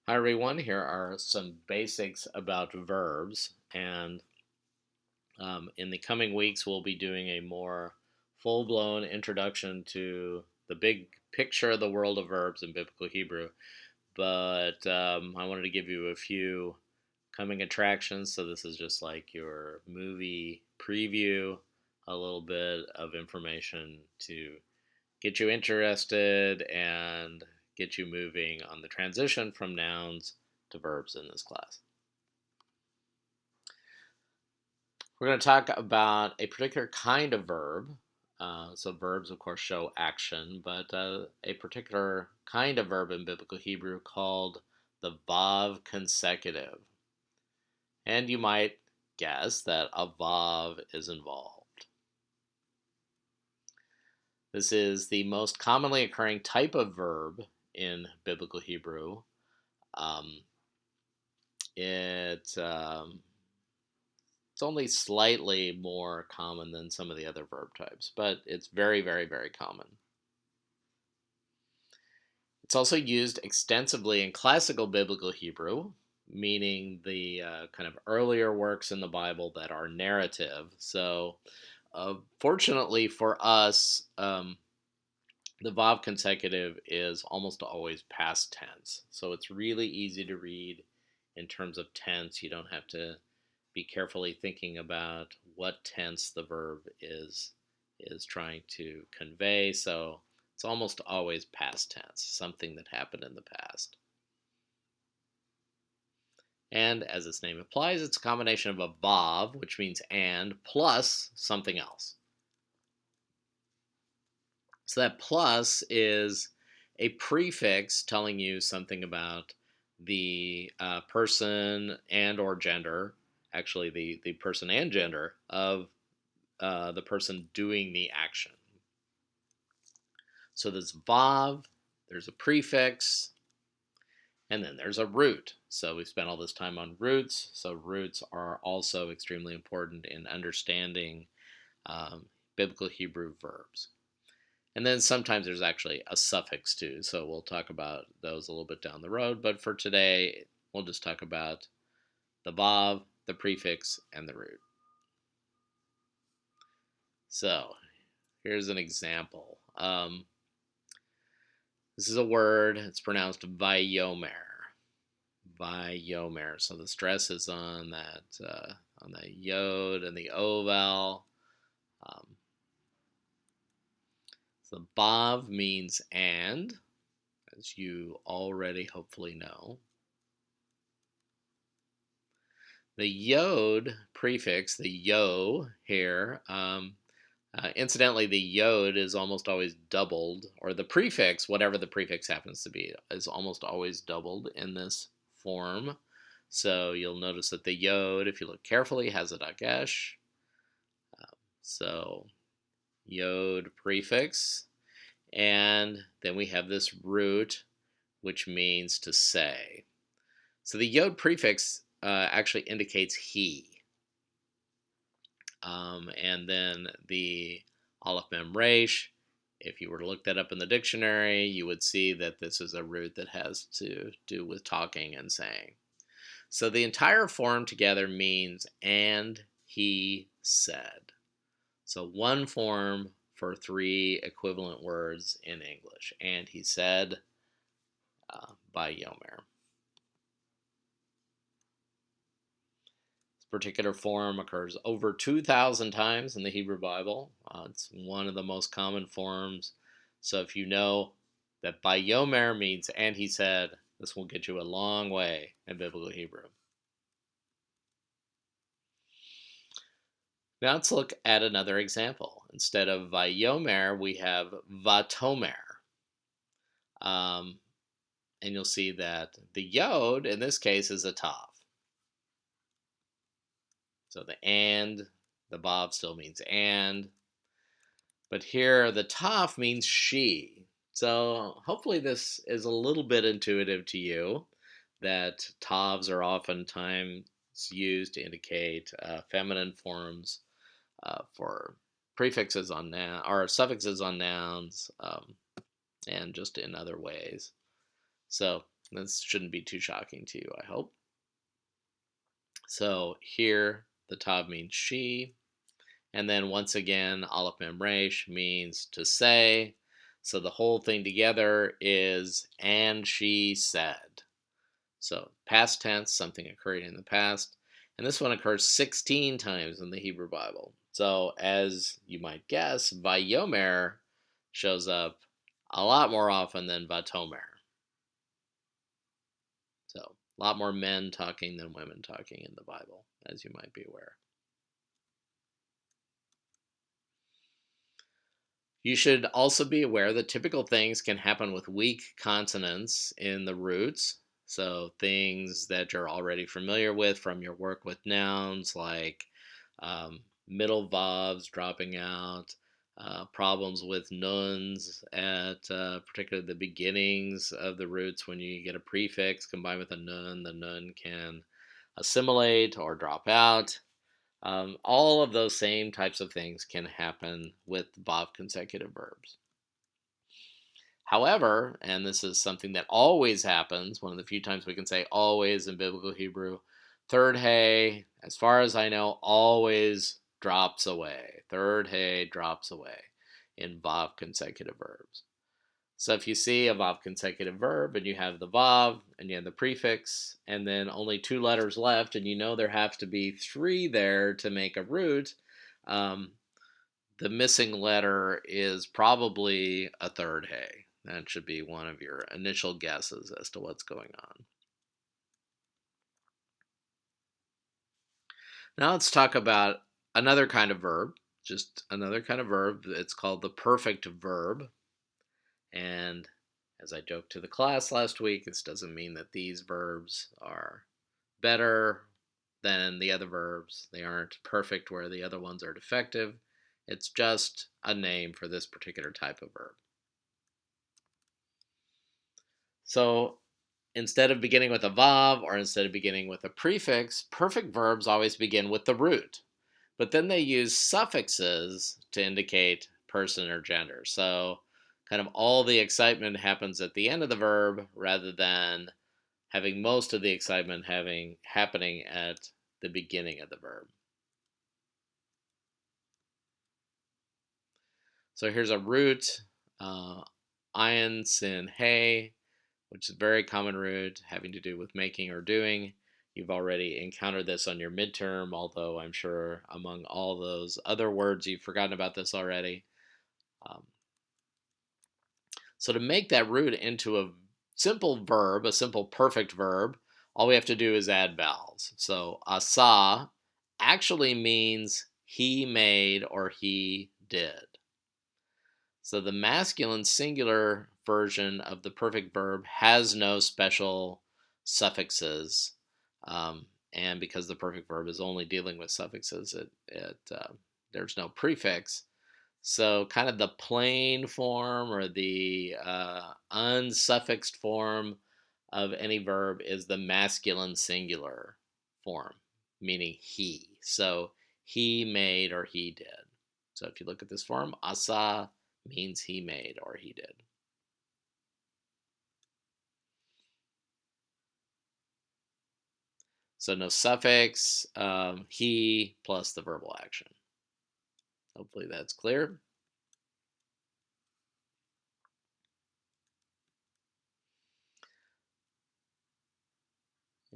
Hi everyone, here are some basics about verbs, and in the coming weeks we'll be doing a more full-blown introduction to the big picture of the world of verbs in Biblical Hebrew. But I wanted to give you a few coming attractions, so this is just like your movie preview, a little bit of information to get you interested and get you moving on the transition from nouns to verbs in this class. We're going to talk about a particular kind of verb. So verbs, of course, show action, but a particular kind of verb in Biblical Hebrew called the vav consecutive. And you might guess that a vav is involved. This is the most commonly occurring type of verb in Biblical Hebrew. Um, it It's only slightly more common than some of the other verb types, but it's very, very, very common. It's also used extensively in classical biblical Hebrew, meaning the kind of earlier works in the Bible that are narrative. So, fortunately for us, the Vav consecutive is almost always past tense. So it's really easy to read in terms of tense. You don't have to be carefully thinking about what tense the verb is trying to convey. So it's almost always past tense, something that happened in the past. And as its name implies, it's a combination of a vav, which means and, plus something else. So that plus is a prefix telling you something about the person and or gender, actually the person and gender of the person doing the action. So there's vav, there's a prefix, and then there's a root. So we've spent all this time on roots. So roots are also extremely important in understanding biblical Hebrew verbs. And then sometimes there's actually a suffix too. So we'll talk about those a little bit down the road. But for today, we'll just talk about the vav, the prefix, and the root. So here's an example. This is a word. It's pronounced vayomer. Vayomer. So the stress is on the yod and the o vowel. So vav means and, as you already hopefully know. The yod prefix, the yo here, incidentally, the yod is almost always doubled, or the prefix, whatever the prefix happens to be, is almost always doubled in this form. So you'll notice that the yod, if you look carefully, has a dagesh. So yod prefix. And then we have this root, which means to say. So the yod prefix actually indicates he. And then the Aleph Mem Resh, if you were to look that up in the dictionary, you would see that this is a root that has to do with talking and saying. So the entire form together means and he said. So one form for three equivalent words in English. And he said by Yomer. This particular form occurs over 2,000 times in the Hebrew Bible. It's one of the most common forms. So if you know that by Yomer means and he said, this will get you a long way in Biblical Hebrew. Now let's look at another example. Instead of Vayomer, we have Vatomer. And you'll see that the Yod, in this case, is a Tav. So the and, the Vav still means and. But here, the Tav means she. So hopefully this is a little bit intuitive to you, that Tavs are oftentimes used to indicate feminine forms for prefixes on noun or suffixes on nouns, and just in other ways. So This shouldn't be too shocking to you, I hope. So here, the tav means she. And then once again, aleph mem resh means to say. So the whole thing together is and she said. So past tense, something occurring in the past. And this one occurs 16 times in the Hebrew Bible. So as you might guess, vayomer shows up a lot more often than vatomer. So a lot more men talking than women talking in the Bible, as you might be aware. You should also be aware that typical things can happen with weak consonants in the roots. So, things that you're already familiar with from your work with nouns, like middle vowels dropping out, problems with nuns at particularly the beginnings of the roots. When you get a prefix combined with a nun, the nun can assimilate or drop out. All of those same types of things can happen with Bob consecutive verbs. However, and this is something that always happens, one of the few times we can say always in biblical Hebrew, third hey, as far as I know, always drops away. Third hey drops away in Vav consecutive verbs. So if you see a Vav consecutive verb and you have the Vav and you have the prefix and then only two letters left and you know there have to be three there to make a root, um, the missing letter is probably a third hey. That should be one of your initial guesses as to what's going on. Now let's talk about another kind of verb, just another kind of verb. It's called the perfect verb. And as I joked to the class last week, this doesn't mean that these verbs are better than the other verbs. They aren't perfect where the other ones are defective. It's just a name for this particular type of verb. So instead of beginning with a vav or instead of beginning with a prefix, perfect verbs always begin with the root. But then they use suffixes to indicate person or gender. So kind of all the excitement happens at the end of the verb rather than having most of the excitement happening at the beginning of the verb. So here's a root, ayin, sin, hey, which is a very common root having to do with making or doing. You've already encountered this on your midterm, although I'm sure among all those other words you've forgotten about this already. Um, so to make that root into a simple verb, a simple perfect verb, all we have to do is add vowels. So asa actually means he made or he did. So the masculine singular version of the perfect verb has no special suffixes. And because the perfect verb is only dealing with suffixes, there's no prefix. So kind of the plain form or the unsuffixed form of any verb is the masculine singular form, meaning he. So he made or he did. So if you look at this form, asa means he made or he did. So no suffix, he plus the verbal action. Hopefully that's clear.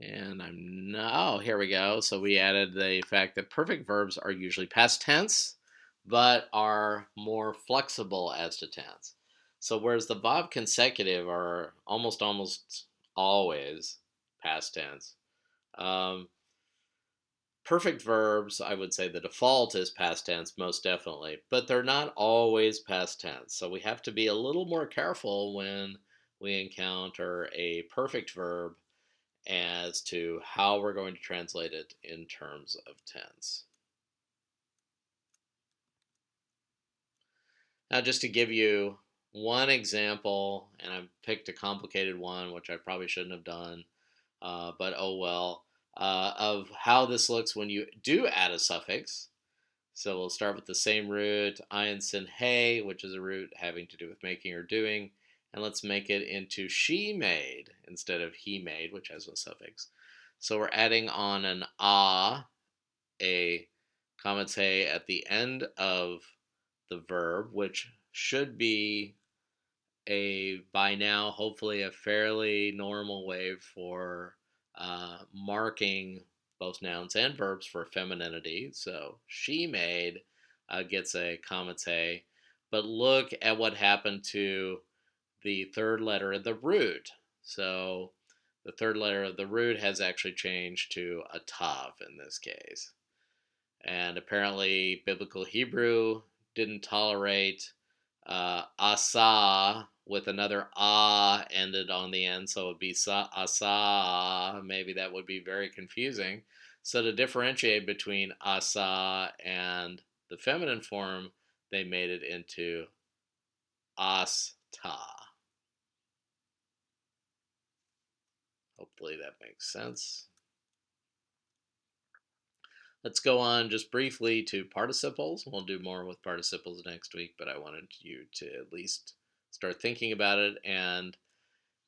And I'm now, here we go. So we added the fact that perfect verbs are usually past tense, but are more flexible as to tense. So whereas the Bob consecutive are almost always past tense, um, perfect verbs, I would say the default is past tense, most definitely, but they're not always past tense. So we have to be a little more careful when we encounter a perfect verb as to how we're going to translate it in terms of tense. Now, just to give you one example, and I've picked a complicated one, which I probably shouldn't have done, but oh well, of how this looks when you do add a suffix. So we'll start with the same root, ayin, sin, hey, which is a root having to do with making or doing, And let's make it into she made instead of he made, which has no suffix. So we're adding on an a comma at the end of the verb, which should be by now hopefully a fairly normal way for marking both nouns and verbs for femininity. So she made gets a comma but look at what happened to the third letter of the root. So the third letter of the root has actually changed to a tav in this case. And apparently, Biblical Hebrew didn't tolerate asa with another ended on the end, so it would be asa. Maybe that would be very confusing. So to differentiate between asa and the feminine form, they made it into asta. Hopefully that makes sense. Let's go on just briefly to participles. We'll do more with participles next week, but I wanted you to at least start thinking about it. And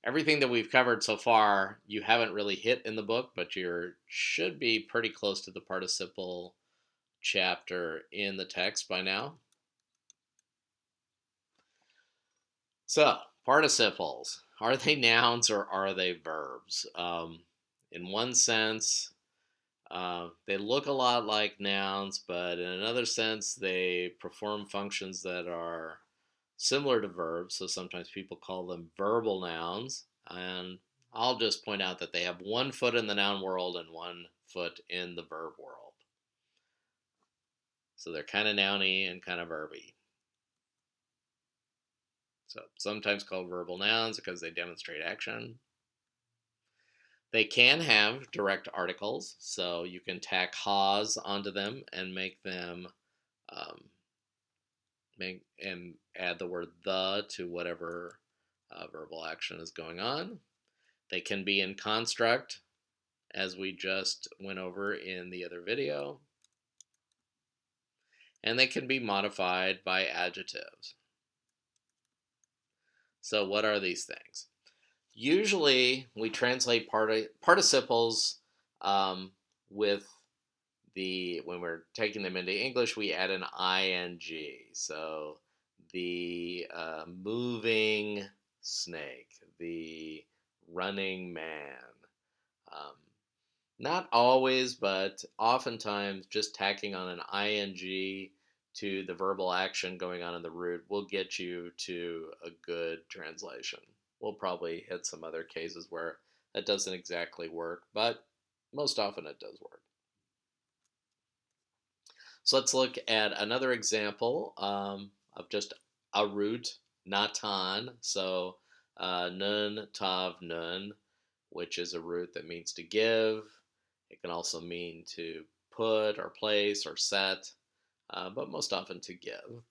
everything that we've covered so far, you haven't really hit in the book, but you should be pretty close to the participle chapter in the text by now. So, participles, are they nouns or are they verbs? In one sense, they look a lot like nouns, but in another sense, they perform functions that are similar to verbs. So sometimes people call them verbal nouns. And I'll just point out that they have one foot in the noun world and one foot in the verb world. So they're kind of nouny and kind of verby. So sometimes called verbal nouns because they demonstrate action. They can have direct articles, so you can tack has onto them and make them and add the word the to whatever verbal action is going on. They can be in construct, as we just went over in the other video. And they can be modified by adjectives. So what are these things? Usually we translate participles with when we're taking them into English, we add an ing. So the moving snake, the running man. Um, Not always, but oftentimes just tacking on an ing to the verbal action going on in the root will get you to a good translation. We'll probably hit some other cases where that doesn't exactly work, but most often it does work. So let's look at another example of just a root, natan. So nun, tav, nun, which is a root that means to give. It can also mean to put or place or set, but most often to give.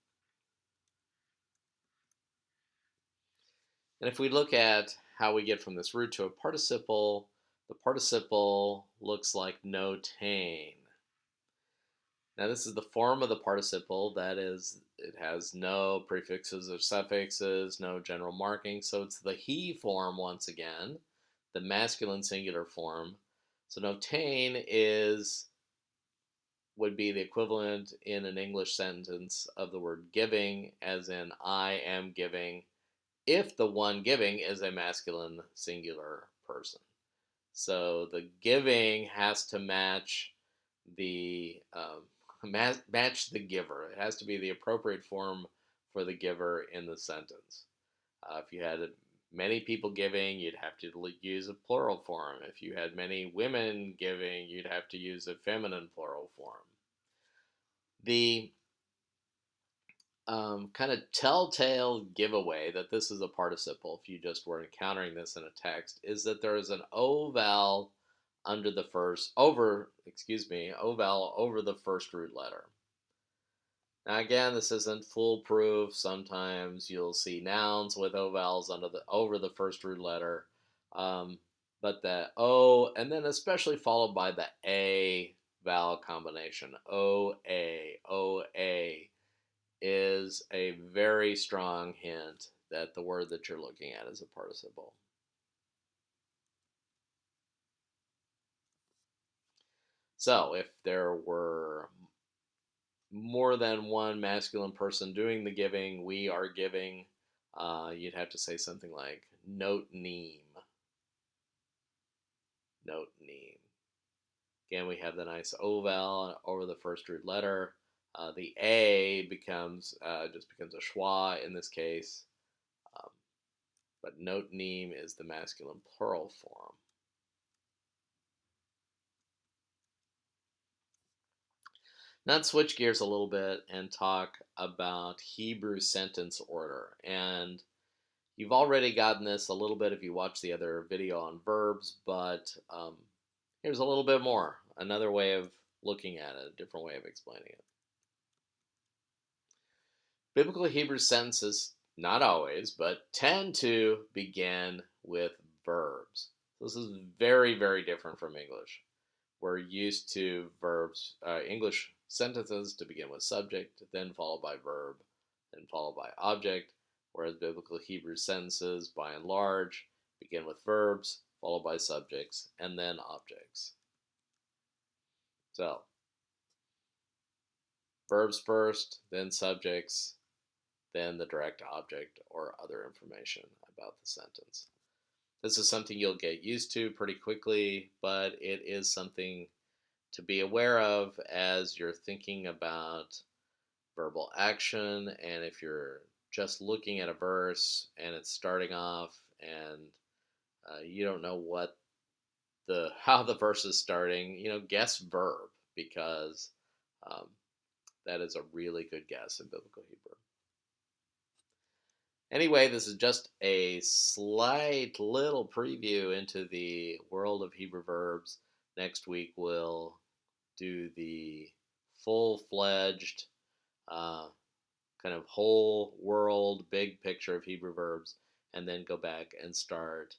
And if we look at how we get from this root to a participle, the participle looks like notain. Now this is the form of the participle, that is, it has no prefixes or suffixes, no general marking, so it's the he form once again, the masculine singular form. So notain would be the equivalent in an English sentence of the word giving, as in I am giving, if the one giving is a masculine singular person. So the giving has to match the match the giver. It has to be the appropriate form for the giver in the sentence. If you had many people giving, you'd have to use a plural form. If you had many women giving, you'd have to use a feminine plural form. The kind of telltale giveaway that this is a participle, if you just were encountering this in a text, is that there is an O vowel over the first root letter. Now again, this isn't foolproof. Sometimes you'll see nouns with O vowels over the first root letter, but the O, and then especially followed by the A vowel combination, O A, is a very strong hint that the word that you're looking at is a participle. So if there were more than one masculine person doing the giving, we are giving, you'd have to say something like note neem. Note neem. Again, we have the nice O vowel over the first root letter. The A becomes just becomes a schwa in this case, um, but note neem is the masculine plural form. Now let's switch gears a little bit and talk about Hebrew sentence order. And you've already gotten this a little bit if you watch the other video on verbs, but here's a little bit more. Another way of looking at it, a different way of explaining it. Biblical Hebrew sentences, not always, but tend to begin with verbs. This is very, very different from English. We're used to verbs, English sentences to begin with subject, then followed by verb, then followed by object, whereas biblical Hebrew sentences, by and large, begin with verbs, followed by subjects, and then objects. So, verbs first, then subjects, then the direct object or other information about the sentence. This is something you'll get used to pretty quickly, but it is something to be aware of as you're thinking about verbal action, and if you're just looking at a verse and it's starting off and you don't know what the how the verse is starting, guess verb, because um, that is a really good guess in biblical Hebrew. Anyway, this is just a slight little preview into the world of Hebrew verbs. Next week we'll do the full-fledged uh, kind of whole world big picture of Hebrew verbs, and then go back and start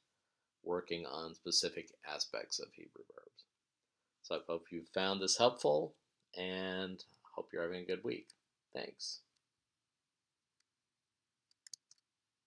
working on specific aspects of Hebrew verbs. So I hope you found this helpful, and hope you're having a good week. Thanks.